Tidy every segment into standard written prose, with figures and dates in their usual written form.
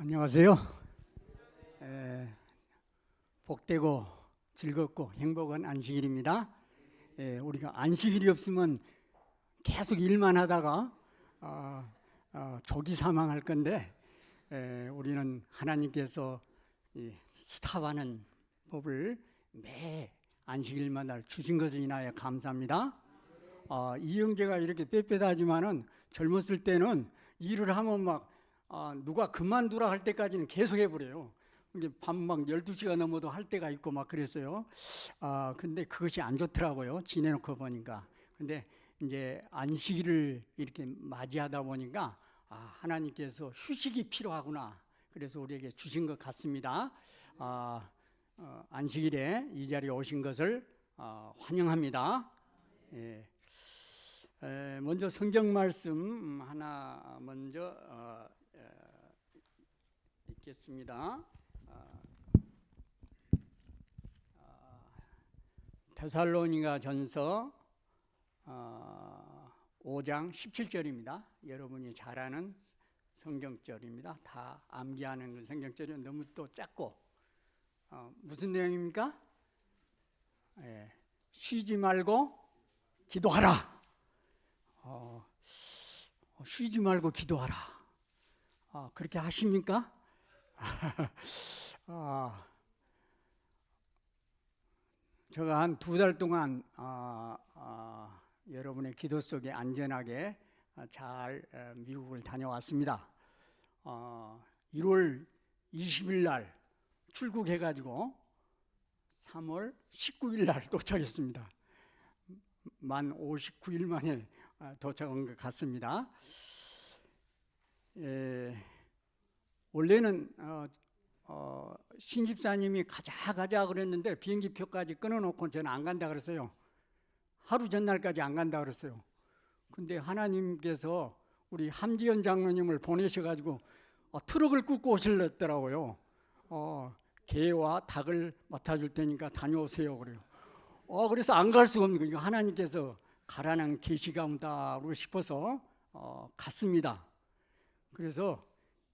안녕하세요. 복되고 즐겁고 행복한 안식일입니다. 우리가 안식일이 없으면 계속 일만 하다가 조기 사망할 건데 우리는 하나님께서 스탑하는 법을 매 안식일마다 주신 것을 인하여 감사합니다. 이영재가 이렇게 빽빽하지만은 젊었을 때는 일을 하면 막 누가 그만두라 할 때까지는 계속 해버려요. 이게 밤 막 12시가 넘어도 할 때가 있고 막 그랬어요. 근데 그것이 안 좋더라고요. 지내놓고 보니까. 근데 이제 안식일을 이렇게 맞이하다 보니까 하나님께서 휴식이 필요하구나. 그래서 우리에게 주신 것 같습니다. 안식일에 이 자리에 오신 것을 환영합니다. 먼저 성경 말씀 하나 먼저 읽겠습니다. 데살로니가 전서 5장 17절입니다. 여러분이 잘 아는 성경절입니다. 다 암기하는 그 성경절이 너무 또 작고 무슨 내용입니까? 쉬지 말고 기도하라. 쉬지 말고 기도하라. 그렇게 하십니까? 제가 한 2달 동안 여러분의 기도 속에 안전하게 잘 미국을 다녀왔습니다. 1월 20일 날 출국해가지고 3월 19일 날 도착했습니다. 만 59일 만에 도착한 것 같습니다. 원래는 신집사님이 가자 그랬는데 비행기표까지 끊어놓고 저는 안 간다 그랬어요. 하루 전날까지 안 간다 그랬어요. 근데 하나님께서 우리 함지연 장로님을 보내셔가지고 트럭을 끌고 오실랬더라고요. 개와 닭을 맡아줄 테니까 다녀오세요 그래요. 그래서 안 갈 수가 없는 거예요. 하나님께서 가라는 계시가 온다고 싶어서 갔습니다. 그래서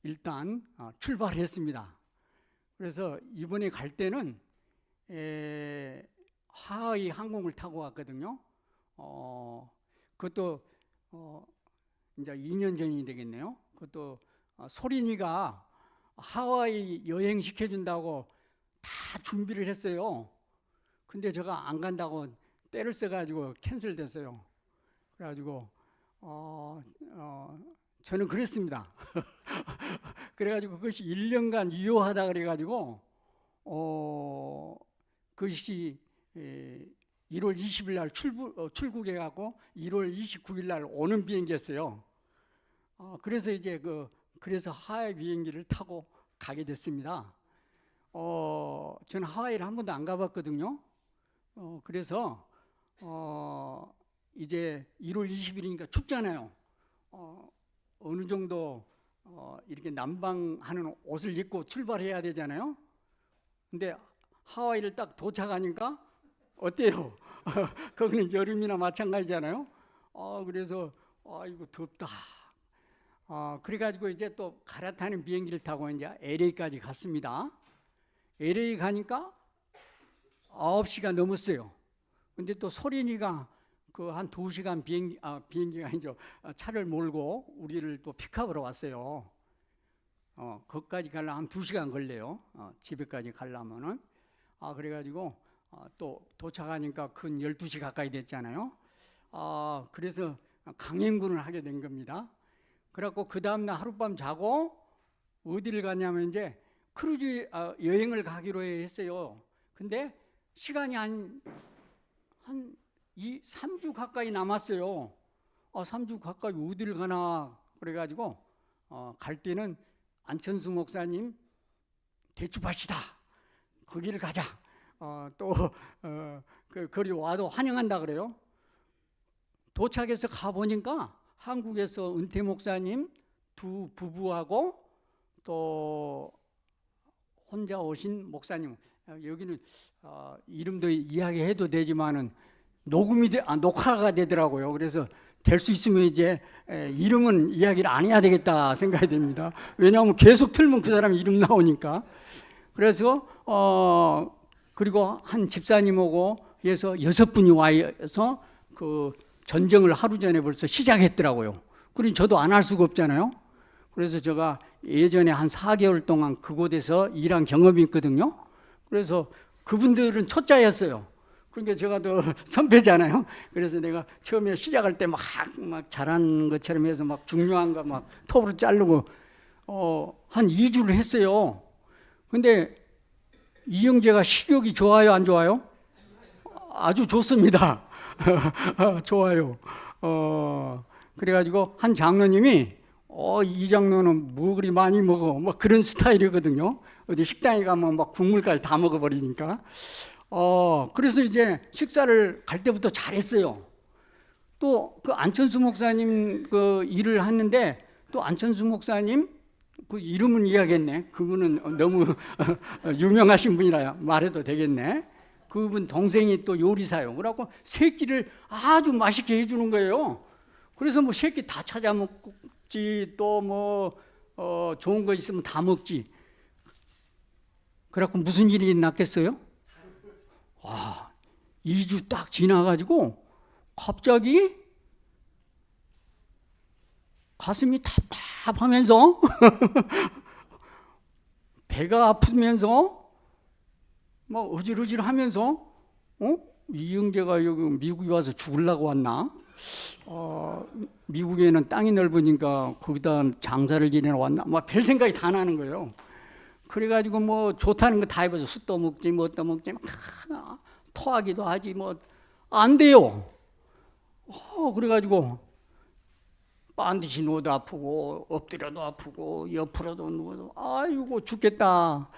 일단 출발했습니다. 그래서 이번에 갈 때는 하와이 항공을 타고 갔거든요. 그것도 이제 2년 전이 되겠네요. 그것도 소린이가 하와이 여행 시켜준다고 다 준비를 했어요. 근데 제가 안 간다고 때를 써가지고 캔슬됐어요. 그래가지고 저는 그랬습니다. 그래가지고 그것이 1년간 유효하다 그래가지고 그것이 1월 20일 날 출국해갖고 1월 29일 날 오는 비행기였어요. 그래서 이제 그래서 하와이 비행기를 타고 가게 됐습니다. 저는 하와이를 한 번도 안 가봤거든요. 그래서 이제 1월 20일이니까 춥잖아요. 어느 정도 이렇게 난방하는 옷을 입고 출발해야 되잖아요. 근데 하와이를 딱 도착하니까 어때요? 거기는 여름이나 마찬가지잖아요. 그래서 이거 덥다. 그래가지고 이제 또 갈아타는 비행기를 타고 이제 LA까지 갔습니다. LA 가니까 9시가 넘었어요. 근데 또 소린이가 한 2시간 비행기가 아니죠. 차를 몰고 우리를 또 픽업으로 왔어요. 거기까지 가려면 한 2시간 걸려요. 집에까지 가려면은. 그래가지고 또 도착하니까 근 12시 가까이 됐잖아요. 그래서 강행군을 하게 된 겁니다. 그래갖고 그 다음날 하룻밤 자고 어디를 갔냐면 이제 크루즈 여행을 가기로 했어요. 근데 시간이 한 3주 가까이 남았어요. 3주 가까이 어디를 가나 그래가지고 갈 때는 안천수 목사님 대추밭이다. 거기를 가자. 거기 와도 환영한다 그래요. 도착해서 가보니까 한국에서 은퇴 목사님 두 부부하고 또 혼자 오신 목사님, 여기는 이름도 이야기해도 되지만은 녹화가 되더라고요. 그래서 될 수 있으면 이제 이름은 이야기를 안 해야 되겠다 생각이 됩니다. 왜냐하면 계속 틀면 그 사람 이름 나오니까. 그래서 그리고 한 집사님하고 해서 6분이 와서 그 전쟁을 하루 전에 벌써 시작했더라고요. 그러니 저도 안 할 수가 없잖아요. 그래서 제가 예전에 한 4개월 동안 그곳에서 일한 경험이 있거든요. 그래서 그분들은 초짜였어요. 그러니까 제가 더 선배잖아요. 그래서 내가 처음에 시작할 때 막 잘하는 것처럼 해서 막 중요한 거 막 톱으로 자르고 한 2주를 했어요. 근데 이영재가 식욕이 좋아요, 안 좋아요? 아주 좋습니다. 좋아요. 그래가지고 한 장로님이 이 장로는 뭐 그리 많이 먹어, 막 그런 스타일이거든요. 어디 식당에 가면 막 국물까지 다 먹어버리니까. 그래서 이제 식사를 갈 때부터 잘했어요. 또 그 안천수 목사님 그 일을 했는데 또 안천수 목사님 그 이름은 이야기했네. 그분은 너무 유명하신 분이라 말해도 되겠네. 그분 동생이 또 요리사요. 그래갖고 새끼를 아주 맛있게 해주는 거예요. 그래서 뭐 새끼 다 찾아 먹지, 또 뭐 좋은 거 있으면 다 먹지. 그래갖고 무슨 일이 났겠어요? 2주 딱 지나가지고 갑자기 가슴이 답답하면서 배가 아프면서 막 어질어질하면서 이영재가 여기 미국에 와서 죽으려고 왔나? 미국에는 땅이 넓으니까 거기다 장사를 지내러 왔나? 막 별 생각이 다 나는 거예요. 그래가지고 뭐 좋다는 거 다 해보죠. 숯도 먹지, 뭣도 먹지, 막 토하기도 하지, 뭐 안 돼요. 그래가지고 반드시 누워도 아프고 엎드려도 아프고 옆으로도 누워도 아이고 죽겠다.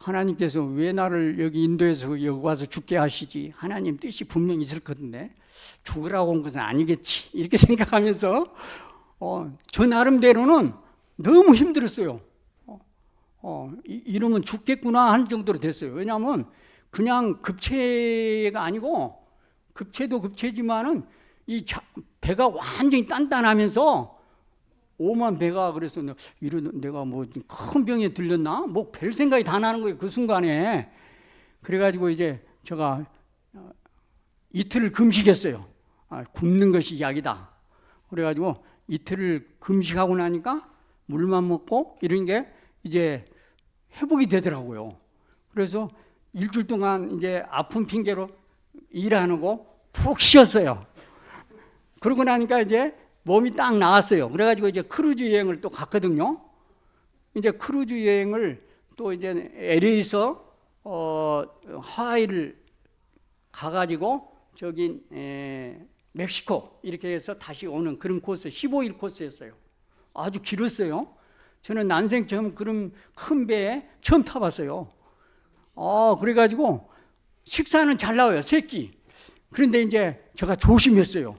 하나님께서 왜 나를 여기 인도에서 여기 와서 죽게 하시지? 하나님 뜻이 분명히 있을 건데 죽으라고 온 것은 아니겠지, 이렇게 생각하면서 저 나름대로는 너무 힘들었어요. 이러면 죽겠구나 하는 정도로 됐어요. 왜냐하면 그냥 급체가 아니고, 급체도 급체지만은 이 배가 완전히 단단하면서 오만 배가, 그래서 내가 뭐 큰 병에 들렸나? 뭐 별 생각이 다 나는 거예요, 그 순간에. 그래가지고 이제 제가 이틀을 금식했어요. 굶는 것이 약이다. 그래가지고 이틀을 금식하고 나니까 물만 먹고 이런 게 이제 회복이 되더라고요. 그래서 일주일 동안 이제 아픈 핑계로 일 안 하고 푹 쉬었어요. 그러고 나니까 이제 몸이 딱 나았어요. 그래가지고 이제 크루즈 여행을 또 갔거든요. 이제 크루즈 여행을 또 이제 LA에서 하와이를 가가지고 저기 멕시코 이렇게 해서 다시 오는 그런 코스, 15일 코스였어요. 아주 길었어요. 저는 난생 처음 그런 큰 배에 처음 타봤어요. 그래가지고 식사는 잘 나와요, 3끼. 그런데 이제 제가 조심했어요.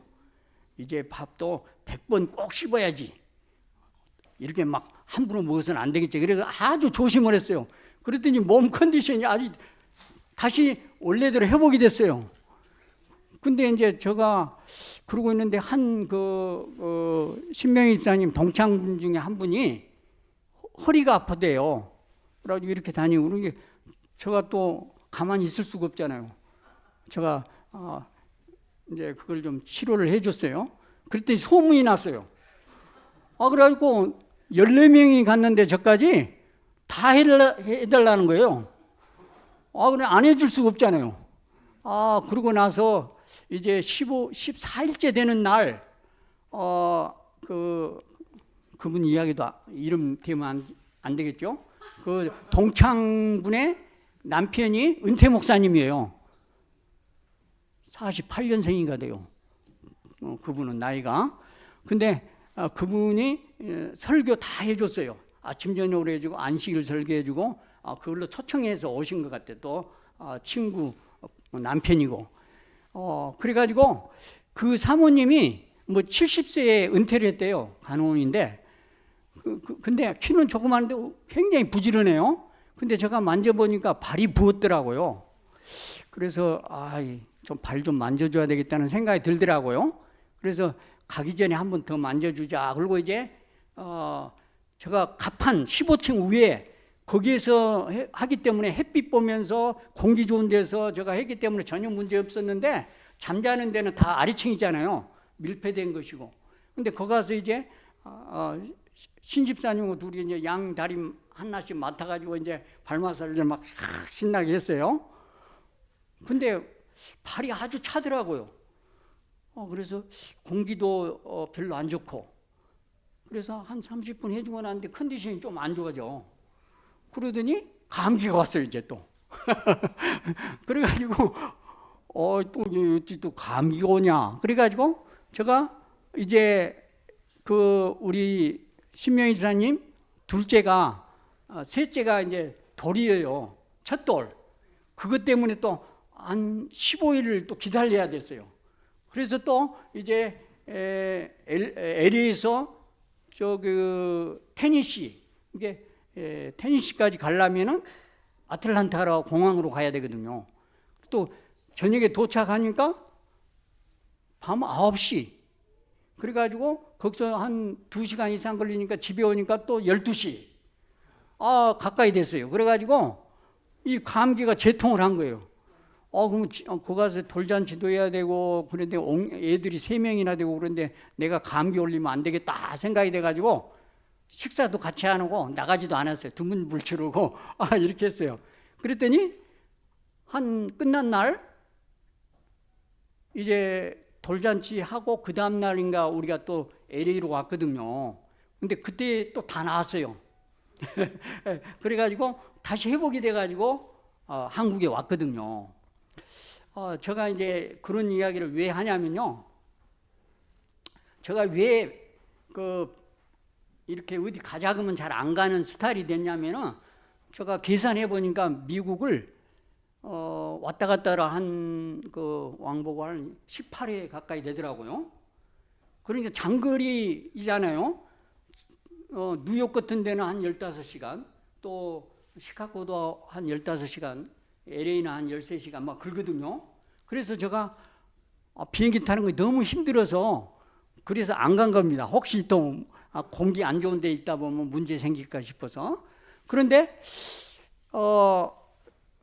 이제 밥도 100번 꼭 씹어야지. 이렇게 막 함부로 먹어서는 안 되겠지. 그래서 아주 조심을 했어요. 그랬더니 몸 컨디션이 아주 다시 원래대로 회복이 됐어요. 근데 이제 제가 그러고 있는데 한 신명희 집사님 동창분 중에 한 분이 허리가 아프대요. 그래가지고 이렇게 다니고, 그러니까 제가 또 가만히 있을 수가 없잖아요. 제가 이제 그걸 좀 치료를 해줬어요. 그랬더니 소문이 났어요. 그래가지고 14명이 갔는데 저까지 다 해달라는 거예요. 그래 안 해줄 수가 없잖아요. 그러고 나서 이제 14일째 되는 날, 그분 이야기도 이름 대면 안 되겠죠? 그 동창분의 남편이 은퇴 목사님이에요. 48년생인가 돼요. 그분은 나이가. 근데 그분이 설교 다 해줬어요. 아침 저녁으로 해주고 안식일 설교해주고, 그걸로 초청해서 오신 것 같아요. 또 친구 남편이고. 그래가지고 그 사모님이 뭐 70세에 은퇴를 했대요. 간호인데. 근데 키는 조그만데 굉장히 부지런해요. 근데 제가 만져보니까 발이 부었더라고요. 그래서 좀 발 좀 만져줘야 되겠다는 생각이 들더라고요. 그래서 가기 전에 한 번 더 만져주자. 그리고 이제 제가 갑판 15층 위에 거기에서 하기 때문에 햇빛 보면서 공기 좋은 데서 제가 했기 때문에 전혀 문제 없었는데, 잠자는 데는 다 아래층이잖아요. 밀폐된 것이고. 근데 거기 가서 이제 신집사님하고 둘이 이제 양 다리 하나씩 맡아가지고 이제 발 마사지를 막 신나게 했어요. 근데 발이 아주 차더라고요. 그래서 공기도 별로 안 좋고, 그래서 한 30분 해주고 나는데 컨디션이 좀 안 좋아져. 그러더니 감기가 왔어요, 이제 또. 그래가지고 또 어찌 또 감기가 오냐. 그래가지고 제가 이제 우리 신명희 집사님 둘째가 셋째가 이제 돌이에요. 첫 돌. 그것 때문에 또 한 15일을 또 기다려야 됐어요. 그래서 또 이제 LA에서 테니시, 이게 테니시까지 가려면은 아틀란타라 공항으로 가야 되거든요. 또 저녁에 도착하니까 밤 9시. 그래가지고 거기서 한 2시간 이상 걸리니까 집에 오니까 또 12시. 가까이 됐어요. 그래가지고 이 감기가 재통을 한 거예요. 그럼 거기 가서 돌잔치도 해야 되고, 그런데 애들이 3명이나 되고, 그런데 내가 감기 올리면 안 되겠다 생각이 돼가지고 식사도 같이 안 하고 나가지도 않았어요. 등은 물치르고 이렇게 했어요. 그랬더니 끝난 날 이제 돌잔치 하고 그 다음 날인가 우리가 또 LA로 왔거든요. 근데 그때 또 다 나왔어요. 그래가지고 다시 회복이 돼가지고 한국에 왔거든요. 제가 이제 그런 이야기를 왜 하냐면요, 제가 왜 이렇게 어디 가자 그러면 잘 안 가는 스타일이 됐냐면은, 제가 계산해 보니까 미국을 왔다 갔다 한 왕복을 한 18회 가까이 되더라고요. 그러니까 장거리이잖아요. 뉴욕 같은 데는 한 15시간, 또 시카고도 한 15시간, LA는 한 13시간 막 그러거든요. 그래서 제가 비행기 타는 거 너무 힘들어서 그래서 안 간 겁니다. 혹시 또 공기 안 좋은 데 있다 보면 문제 생길까 싶어서. 그런데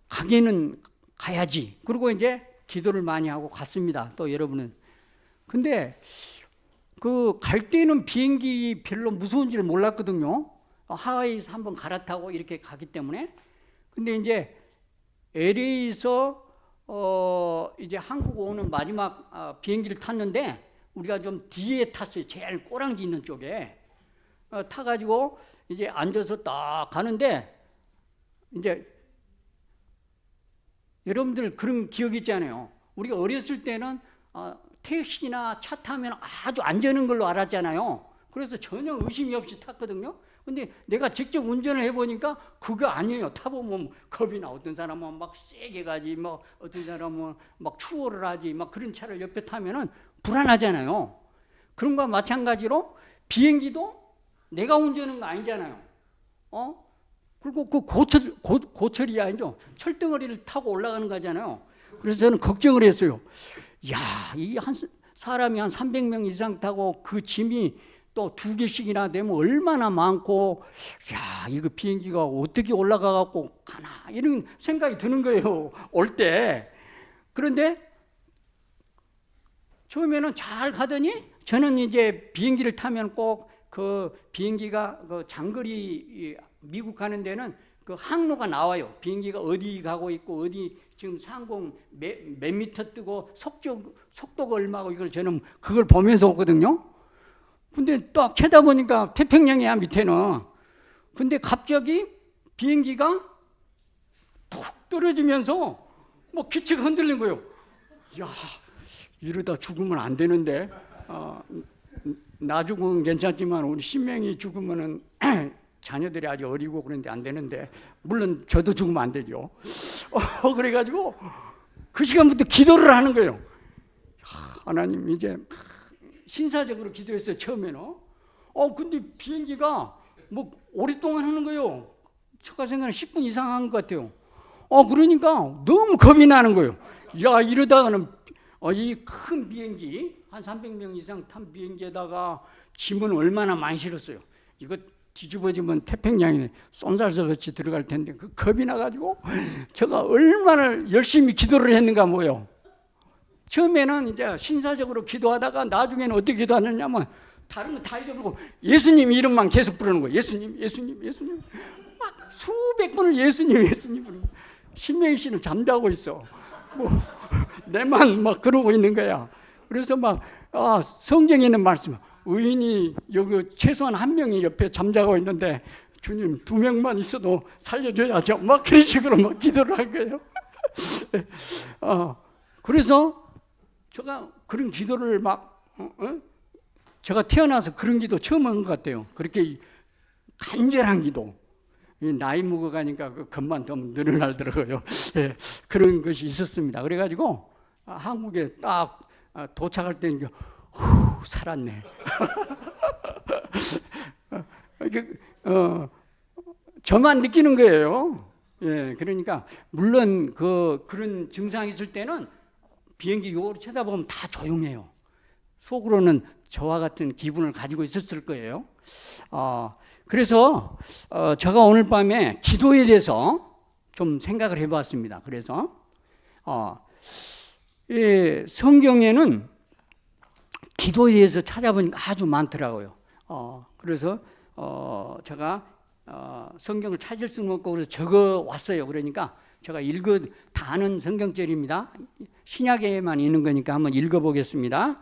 가기는 가야지. 그리고 이제 기도를 많이 하고 갔습니다. 또 여러분은. 근데 갈 때는 비행기 별로 무서운지를 몰랐거든요. 하와이에서 한번 갈아타고 이렇게 가기 때문에. 근데 이제 LA에서 이제 한국 오는 마지막 비행기를 탔는데, 우리가 좀 뒤에 탔어요. 제일 꼬랑지 있는 쪽에 타가지고 이제 앉아서 딱 가는데, 이제 여러분들 그런 기억 있잖아요. 우리가 어렸을 때는 택시나 차 타면 아주 안전한 걸로 알았잖아요. 그래서 전혀 의심이 없이 탔거든요. 근데 내가 직접 운전을 해보니까 그거 아니에요. 타보면 겁이 나. 어떤 사람은 막 세게 가지, 뭐 어떤 사람은 막 추월을 하지, 막 그런 차를 옆에 타면은 불안하잖아요. 그런 거와 마찬가지로 비행기도 내가 운전하는 거 아니잖아요. 그리고 고철이 아니죠. 철덩어리를 타고 올라가는 거잖아요. 그래서 저는 걱정을 했어요. 이 사람이 한 300명 이상 타고 그 짐이 또 2개씩이나 되면 얼마나 많고, 이거 비행기가 어떻게 올라가 갖고 가나, 이런 생각이 드는 거예요, 올 때. 그런데 처음에는 잘 가더니, 저는 이제 비행기를 타면 꼭 비행기가 장거리 미국 가는 데는 항로가 나와요. 비행기가 어디 가고 있고, 어디 지금 상공 몇 미터 뜨고 속도가 얼마고, 이걸 저는 그걸 보면서 오거든요. 근데 딱 쳐다보니까 태평양이야, 밑에는. 근데 갑자기 비행기가 툭 떨어지면서 뭐 기체가 흔들린 거예요. 이러다 죽으면 안 되는데, 나 죽으면 괜찮지만 우리 신명이 죽으면은 자녀들이 아주 어리고 그런데 안 되는데, 물론 저도 죽으면 안 되죠. 그래가지고 그 시간부터 기도를 하는 거예요. 하나님, 이제 신사적으로 기도했어요, 처음에는. 근데 비행기가 뭐 오랫동안 하는 거예요. 제가 생각하는 10분 이상 한 것 같아요. 그러니까 너무 겁이 나는 거예요. 이러다가는 이 큰 비행기 한 300명 이상 탄 비행기에다가 짐은 얼마나 많이 실었어요. 이거 뒤집어지면 태평양에 쏜살같이 들어갈 텐데 그 겁이 나가지고 제가 얼마나 열심히 기도를 했는가 뭐요. 처음에는 이제 신사적으로 기도하다가 나중에는 어떻게 기도하느냐면 다른 거 다 잊어버리고 예수님 이름만 계속 부르는 거예요. 예수님, 예수님, 예수님. 막 수백 번을 예수님, 예수님. 신명희 씨는 잠자고 있어. 뭐 내만 막 그러고 있는 거야. 그래서 막 성경에 있는 말씀, 의인이 여기 최소한 한 명이 옆에 잠자고 있는데 주님 2명만 있어도 살려줘야죠. 막 그런 식으로 막 기도를 할 거예요. 그래서 제가 그런 기도를 막 제가 태어나서 그런 기도 처음 한 것 같아요. 그렇게 간절한 기도. 나이 먹어가니까 그 겁만 좀 늘어나더라고요. 예, 그런 것이 있었습니다. 그래가지고 한국에 딱 도착할 때는 살았네. 저만 느끼는 거예요. 예, 그러니까 물론 그런 증상이 있을 때는 비행기 요로 쳐다보면 다 조용해요. 속으로는 저와 같은 기분을 가지고 있었을 거예요. 그래서 제가 오늘 밤에 기도에 대해서 좀 생각을 해봤습니다. 그래서 성경에는 기도에 대해서 찾아보니까 아주 많더라고요. 그래서 제가 성경을 찾을 수는 없고 그래서 적어 왔어요. 그러니까 제가 다 아는 성경절입니다. 신약에만 있는 거니까 한번 읽어보겠습니다.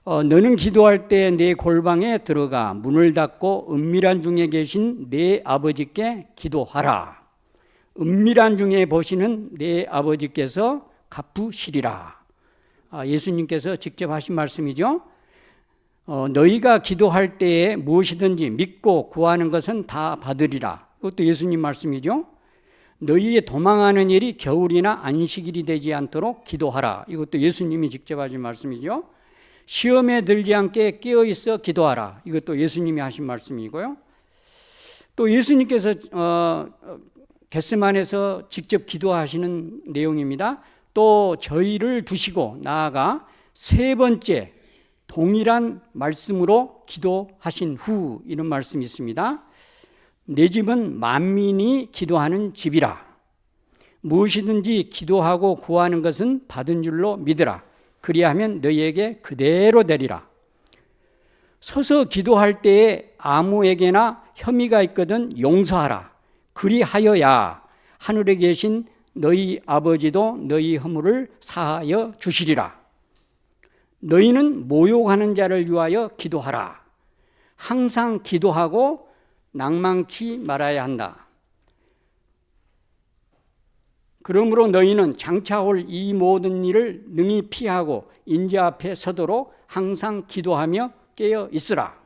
너는 기도할 때 내 골방에 들어가 문을 닫고 은밀한 중에 계신 내 아버지께 기도하라. 은밀한 중에 보시는 내 아버지께서 갚으시리라. 예수님께서 직접 하신 말씀이죠. 너희가 기도할 때에 무엇이든지 믿고 구하는 것은 다 받으리라. 그것도 예수님 말씀이죠. 너희의 도망하는 일이 겨울이나 안식일이 되지 않도록 기도하라. 이것도 예수님이 직접 하신 말씀이죠. 시험에 들지 않게 깨어있어 기도하라. 이것도 예수님이 하신 말씀이고요. 또 예수님께서 겟세마네에서 직접 기도하시는 내용입니다. 또 저희를 두시고 나아가 세 번째 동일한 말씀으로 기도하신 후 이런 말씀이 있습니다. 내 집은 만민이 기도하는 집이라. 무엇이든지 기도하고 구하는 것은 받은 줄로 믿으라. 그리하면 너희에게 그대로 되리라. 서서 기도할 때에 아무에게나 혐의가 있거든 용서하라. 그리하여야 하늘에 계신 너희 아버지도 너희 허물을 사하여 주시리라. 너희는 모욕하는 자를 위하여 기도하라. 항상 기도하고 낭망치 말아야 한다. 그러므로 너희는 장차 올 이 모든 일을 능히 피하고 인자 앞에 서도록 항상 기도하며 깨어 있으라.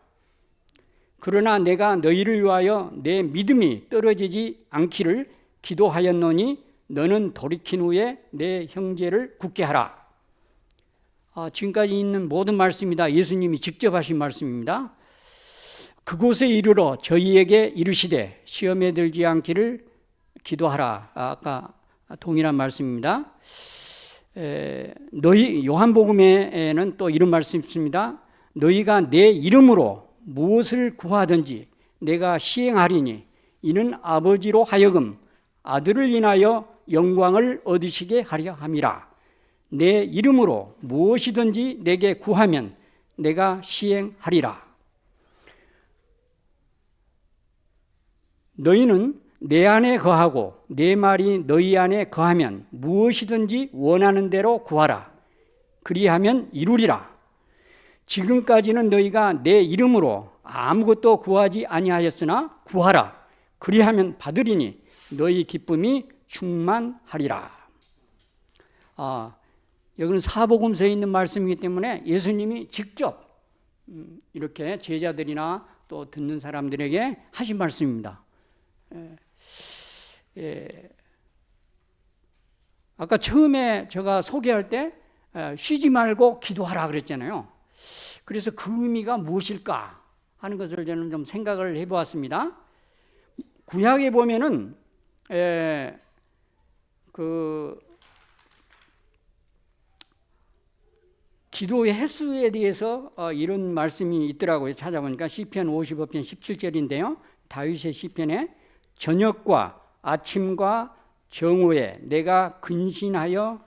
그러나 내가 너희를 위하여 내 믿음이 떨어지지 않기를 기도하였노니 너는 돌이킨 후에 내 형제를 굳게 하라. 지금까지 있는 모든 말씀이다. 예수님이 직접 하신 말씀입니다. 그곳에 이르러 저희에게 이르시되 시험에 들지 않기를 기도하라. 아까 동일한 말씀입니다. 너희 요한복음에는 또 이런 말씀이 있습니다. 너희가 내 이름으로 무엇을 구하든지 내가 시행하리니 이는 아버지로 하여금 아들을 인하여 영광을 얻으시게 하려 함이라. 내 이름으로 무엇이든지 내게 구하면 내가 시행하리라. 너희는 내 안에 거하고 내 말이 너희 안에 거하면 무엇이든지 원하는 대로 구하라. 그리하면 이루리라. 지금까지는 너희가 내 이름으로 아무것도 구하지 아니하였으나 구하라. 그리하면 받으리니 너희 기쁨이 충만하리라. 여기는 사복음서에 있는 말씀이기 때문에 예수님이 직접 이렇게 제자들이나 또 듣는 사람들에게 하신 말씀입니다. 아까 처음에 제가 소개할 때 쉬지 말고 기도하라 그랬잖아요. 그래서 그 의미가 무엇일까 하는 것을 저는 좀 생각을 해보았습니다. 구약에 보면은 기도의 횟수에 대해서 이런 말씀이 있더라고요. 찾아보니까 시편 55편 17절인데요. 다윗의 시편에 저녁과 아침과 정오에 내가 근심하여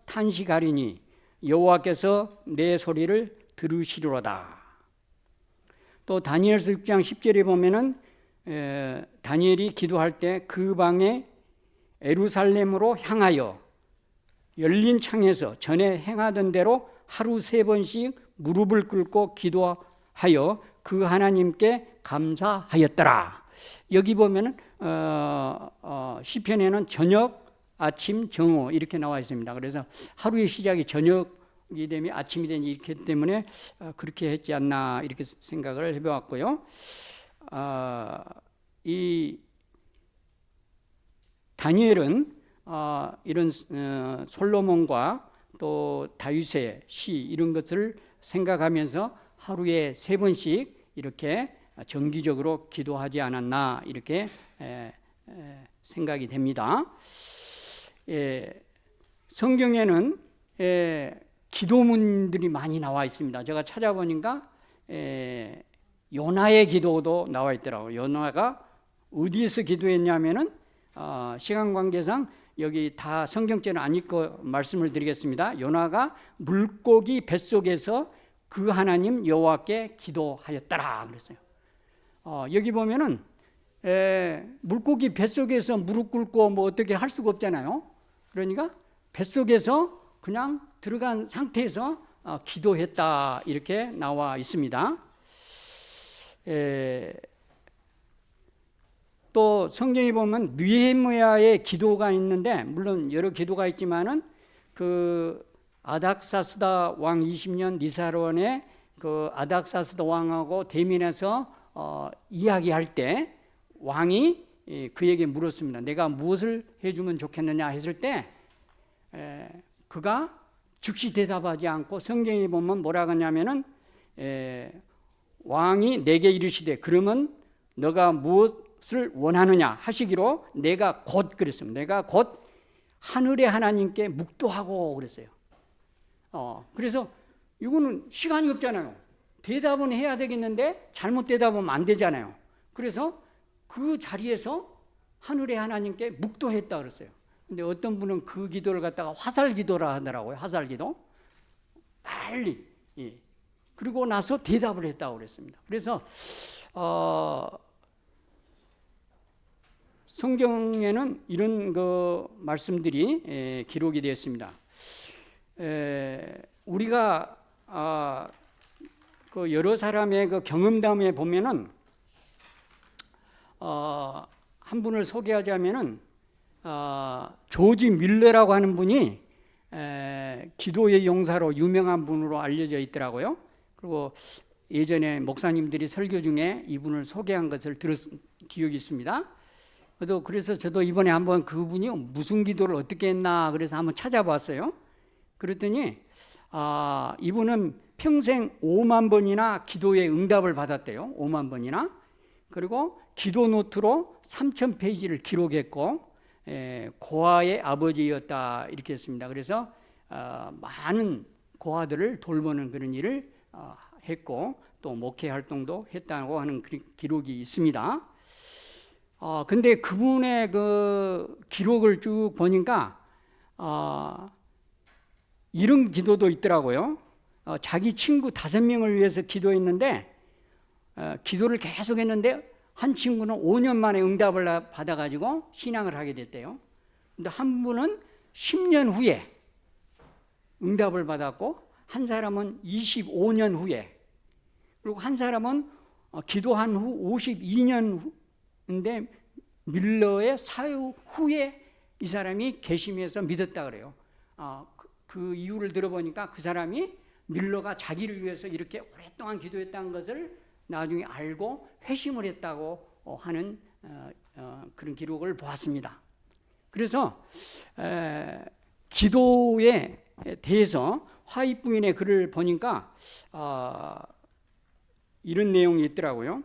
탄식하리니 여호와께서 내 소리를 들으시리로다. 또 다니엘서 6장 10절에 보면은 다니엘이 기도할 때 그 방에 예루살렘으로 향하여 열린 창에서 전에 행하던 대로 하루 3번씩 무릎을 꿇고 기도하여 그 하나님께 감사하였더라. 여기 보면은 시편에는 저녁, 아침, 정오 이렇게 나와 있습니다. 그래서 하루의 시작이 저녁이 되면 아침이 되니 이렇기 때문에 그렇게 했지 않나 이렇게 생각을 해보았고요. 이 다니엘은 이런 솔로몬과 또 다윗의 시 이런 것을 생각하면서 하루에 3번씩 이렇게 정기적으로 기도하지 않았나 이렇게 생각이 됩니다. 성경에는 기도문들이 많이 나와 있습니다. 제가 찾아보니까 요나의 기도도 나와 있더라고요. 요나가 어디에서 기도했냐면은 시간 관계상 여기 다 성경제는 안 읽고 말씀을 드리겠습니다. 요나가 물고기 뱃속에서 그 하나님 여호와께 기도하였더라 그랬어요. 여기 보면은 물고기 뱃속에서 무릎 꿇고 뭐 어떻게 할 수가 없잖아요. 그러니까 뱃속에서 그냥 들어간 상태에서 기도했다 이렇게 나와 있습니다. 또 성경에 보면 느헤미야의 기도가 있는데 물론 여러 기도가 있지만은 그 아닥사스다 왕 20년 니사론의 그 아닥사스다 왕하고 대면해서 이야기할 때 왕이 그에게 물었습니다. 내가 무엇을 해주면 좋겠느냐 했을 때 그가 즉시 대답하지 않고 성경에 보면 뭐라고 하냐면은 왕이 내게 이르시되 그러면 너가 무엇을 원하느냐 하시기로 내가 곧 그랬습니다. 내가 곧 하늘의 하나님께 묵도하고 그랬어요. 그래서 이거는 시간이 없잖아요. 대답은 해야 되겠는데 잘못 대답하면 안 되잖아요. 그래서 그 자리에서 하늘의 하나님께 묵도했다 그랬어요. 근데 어떤 분은 그 기도를 갖다가 화살 기도라 하더라고요. 화살 기도. 빨리. 그리고 나서 대답을 했다고 그랬습니다. 그래서 성경에는 이런 그 말씀들이 기록이 되어 있습니다. 우리가 그 여러 사람의 그 경험담에 보면은 한 분을 소개하자면은 조지 밀러라고 하는 분이 기도의 용사로 유명한 분으로 알려져 있더라고요. 그리고 예전에 목사님들이 설교 중에 이분을 소개한 것을 들은 기억이 있습니다. 그래서 저도 이번에 한번 그분이 무슨 기도를 어떻게 했나 그래서 한번 찾아봤어요. 그랬더니 이분은 평생 5만 번이나 기도의 응답을 받았대요. 5만 번이나. 그리고 기도 노트로 3,000페이지를 기록했고 고아의 아버지였다 이렇게 했습니다. 그래서 많은 고아들을 돌보는 그런 일을 했고 또 목회 활동도 했다고 하는 기록이 있습니다. 근데 그분의 그 기록을 쭉 보니까 이런 기도도 있더라고요. 자기 친구 5명을 위해서 기도했는데 기도를 계속 했는데 한 친구는 5년 만에 응답을 받아가지고 신앙을 하게 됐대요. 근데 한 분은 10년 후에 응답을 받았고 한 사람은 25년 후에 그리고 한 사람은 기도한 후 52년 후인데 밀러의 사유 후에 이 사람이 개심해서 믿었다 그래요. 그 이유를 들어보니까 그 사람이 밀러가 자기를 위해서 이렇게 오랫동안 기도했다는 것을 나중에 알고 회심을 했다고 하는 그런 기록을 보았습니다. 그래서 기도에 대해서 화입 부인의 글을 보니까 이런 내용이 있더라고요.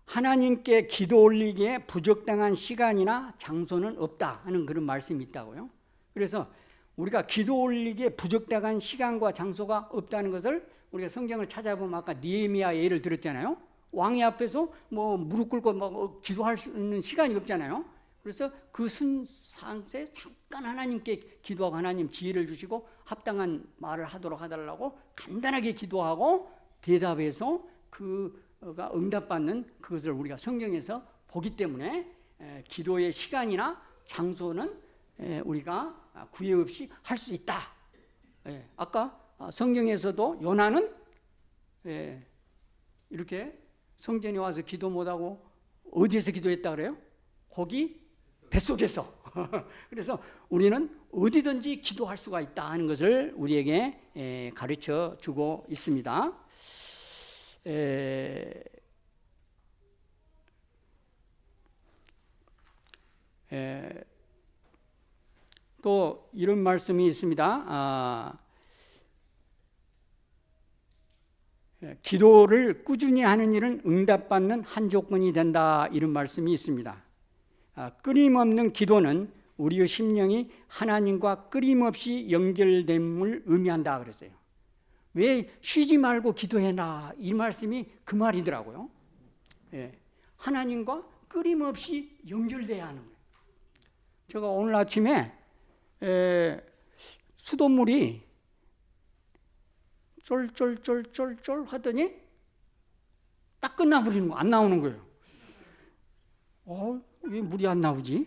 하나님께 기도 올리기에 부적당한 시간이나 장소는 없다 하는 그런 말씀이 있다고요. 그래서 우리가 기도 올리기에 부적당한 시간과 장소가 없다는 것을 우리가 성경을 찾아보면 아까 느헤미야 예를 들었잖아요. 왕이 앞에서 뭐 무릎 꿇고 뭐 기도할 수 있는 시간이 없잖아요. 그래서 그 상태에 잠깐 하나님께 기도하고 하나님 지혜를 주시고 합당한 말을 하도록 해달라고 간단하게 기도하고 대답해서 그가 응답받는 그것을 우리가 성경에서 보기 때문에 기도의 시간이나 장소는 우리가 구애 없이 할 수 있다. 아까 성경에서도 요나는 이렇게 성전에 와서 기도 못하고 어디에서 기도했다 그래요? 거기 뱃속에서. 그래서 우리는 어디든지 기도할 수가 있다 하는 것을 우리에게 가르쳐 주고 있습니다. 또 이런 말씀이 있습니다. 기도를 꾸준히 하는 일은 응답받는 한 조건이 된다, 이런 말씀이 있습니다. 끊임없는 기도는 우리의 심령이 하나님과 끊임없이 연결됨을 의미한다 그랬어요. 왜 쉬지 말고 기도해라, 이 말씀이 그 말이더라고요. 하나님과 끊임없이 연결돼야 하는 거예요. 제가 오늘 아침에 수돗물이 쫄쫄쫄쫄쫄 하더니 딱 끝나버리는 거, 안 나오는 거예요. 왜 물이 안 나오지?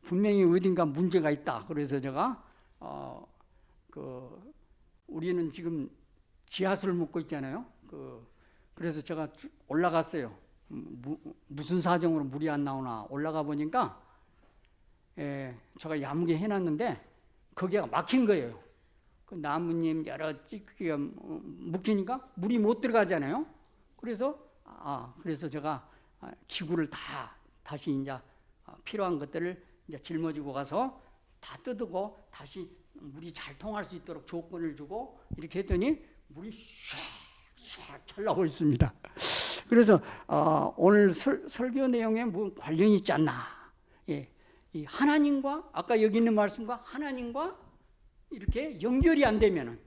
분명히 어딘가 문제가 있다. 그래서 제가 우리는 지금 지하수를 묻고 있잖아요. 그래서 제가 올라갔어요. 무슨 사정으로 물이 안 나오나 올라가 보니까 제가 야무게 해놨는데 거기가 막힌 거예요. 그 나뭇잎 여러 찌꺼기가 묵히니까 물이 못 들어가잖아요. 그래서 제가 기구를 다시 이제 필요한 것들을 이제 짊어지고 가서 다 뜯고 다시 물이 잘 통할 수 있도록 조건을 주고 이렇게 했더니 물이 샥샥 잘 나오고 있습니다. 그래서 오늘 설교 내용에 뭐 관련이 있지 않나. 이 하나님과 아까 여기 있는 말씀과 하나님과 이렇게 연결이 안 되면은,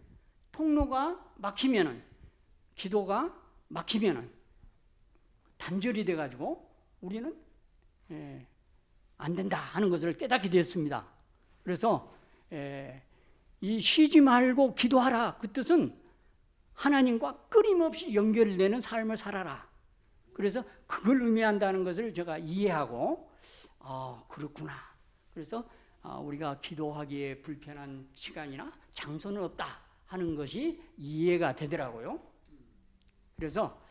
통로가 막히면은, 기도가 막히면은 단절이 돼가지고 우리는 안 된다 하는 것을 깨닫게 됐습니다. 그래서 이 쉬지 말고 기도하라, 그 뜻은 하나님과 끊임없이 연결되는 삶을 살아라. 그래서 그걸 의미한다는 것을 제가 이해하고 그렇구나. 그래서 우리가 기도하기에 불편한 시간이나 장소는 없다 하는 것이 이해가 되더라고요. 그래서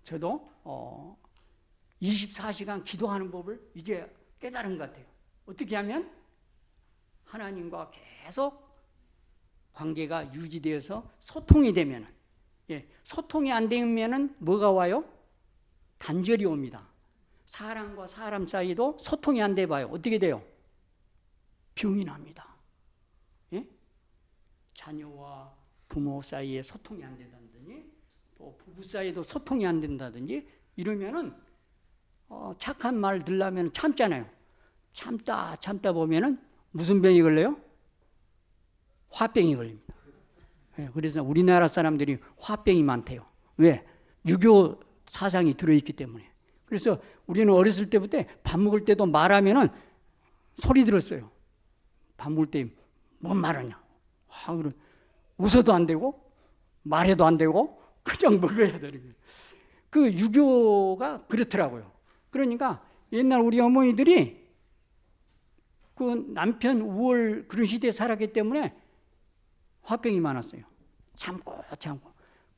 저도 24시간 기도하는 법을 이제 깨달은 것 같아요. 어떻게 하면 하나님과 계속 관계가 유지되어서 소통이 되면은, 소통이 안 되면은 뭐가 와요? 단절이 옵니다. 사람과 사람 사이도 소통이 안 돼 봐요. 어떻게 돼요? 병이 납니다. 자녀와 부모 사이에 소통이 안 된다든지, 또 부부 사이도 소통이 안 된다든지 이러면은 착한 말 들으려면 참잖아요. 참다 보면은 무슨 병이 걸려요? 화병이 걸립니다. 그래서 우리나라 사람들이 화병이 많대요. 왜? 유교 사상이 들어있기 때문에. 그래서 우리는 어렸을 때부터 밥 먹을 때도 말하면은 소리 들었어요. 밥 먹을 때 뭔 말하냐. 그럼 웃어도 안 되고 말해도 안 되고 그냥 먹어야 되는 거예요. 그 유교가 그렇더라고요. 그러니까 옛날 우리 어머니들이 그 남편 우월 그런 시대에 살았기 때문에 화병이 많았어요. 참고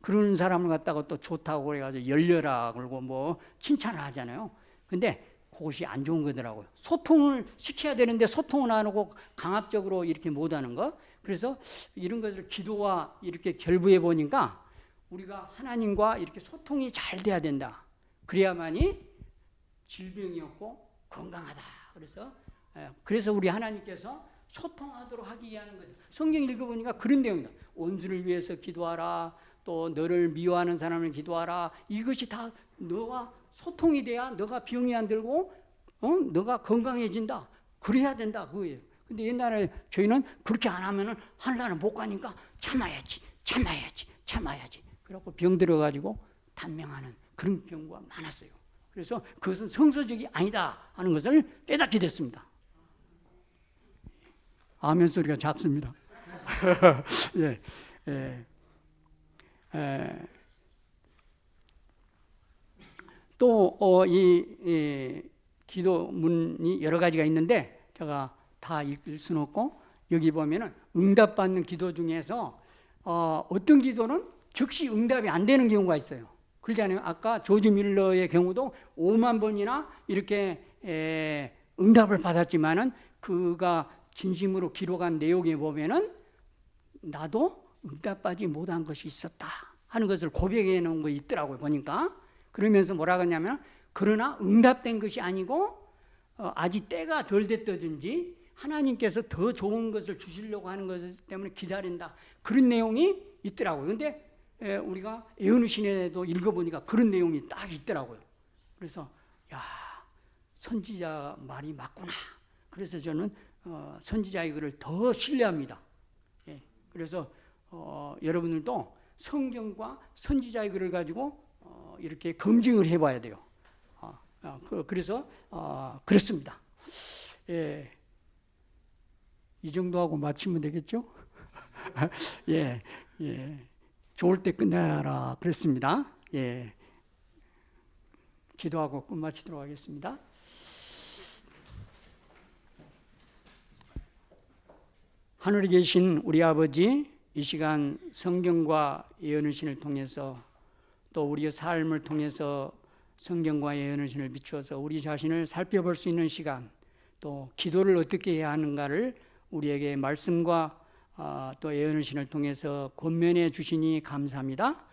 그런 사람을 갖다가 또 좋다고 그래가지고 열려라 그러고 뭐 칭찬을 하잖아요. 근데 그것이 안 좋은 거더라고요. 소통을 시켜야 되는데 소통을 안 하고 강압적으로 이렇게 못하는 거. 그래서 이런 것을 기도와 이렇게 결부해 보니까 우리가 하나님과 이렇게 소통이 잘 돼야 된다. 그래야만이 질병이 없고 건강하다. 그래서 우리 하나님께서 소통하도록 하기 위한 거죠. 성경 읽어보니까 그런 내용이다. 원수를 위해서 기도하라. 또 너를 미워하는 사람을 기도하라. 이것이 다 너와 소통이 돼야 너가 병이 안 들고 너가 건강해진다. 그래야 된다 그거예요. 근데 옛날에 저희는 그렇게 안 하면은 하늘나라 못 가니까 참아야지. 그래갖고 병 들어가지고 단명하는 그런 경우가 많았어요. 그래서 그것은 성서적이 아니다 하는 것을 깨닫게 됐습니다. 아멘 소리가 작습니다. 예, 또 이 기도문이 여러 가지가 있는데 제가 다 읽을 수는 없고, 여기 보면은 응답받는 기도 중에서 어떤 기도는 즉시 응답이 안 되는 경우가 있어요. 그러잖아요. 아까 조지 밀러의 경우도 5만 번이나 이렇게 응답을 받았지만은 그가 진심으로 기록한 내용에 보면은 나도 응답받지 못한 것이 있었다 하는 것을 고백해 놓은 거 있더라고요. 보니까. 그러면서 뭐라고 하냐면, 그러나 응답된 것이 아니고 아직 때가 덜 됐다든지 하나님께서 더 좋은 것을 주시려고 하는 것 때문에 기다린다, 그런 내용이 있더라고요. 근데 우리가 예언신에도 읽어보니까 그런 내용이 딱 있더라고요. 그래서 야, 선지자 말이 맞구나. 그래서 저는 선지자의 글을 더 신뢰합니다. 그래서 여러분들도 성경과 선지자의 글을 가지고 이렇게 검증을 해봐야 돼요. 그래서 그렇습니다. 이 정도 하고 마치면 되겠죠? 좋을 때 끝내라 그랬습니다. 기도하고 끝마치도록 하겠습니다. 하늘에 계신 우리 아버지, 이 시간 성경과 예언의 신을 통해서 또 우리의 삶을 통해서 성경과 예언의 신을 비추어서 우리 자신을 살펴볼 수 있는 시간, 또 기도를 어떻게 해야 하는가를 우리에게 말씀과 또 예언의 신을 통해서 권면해 주시니 감사합니다.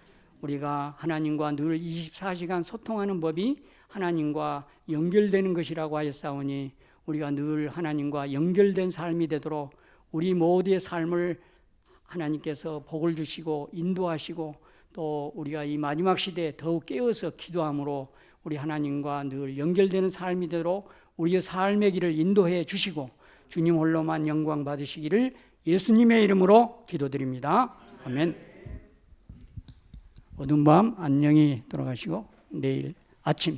우리가 하나님과 늘 24시간 소통하는 법이 하나님과 연결되는 것이라고 하였사오니, 우리가 늘 하나님과 연결된 삶이 되도록 우리 모두의 삶을 하나님께서 복을 주시고 인도하시고, 또 우리가 이 마지막 시대에 더욱 깨어서 기도함으로 우리 하나님과 늘 연결되는 삶이 되도록 우리의 삶의 길을 인도해 주시고, 주님 홀로만 영광 받으시기를 예수님의 이름으로 기도드립니다. 아멘. 어두운 밤 안녕히 돌아가시고 내일 아침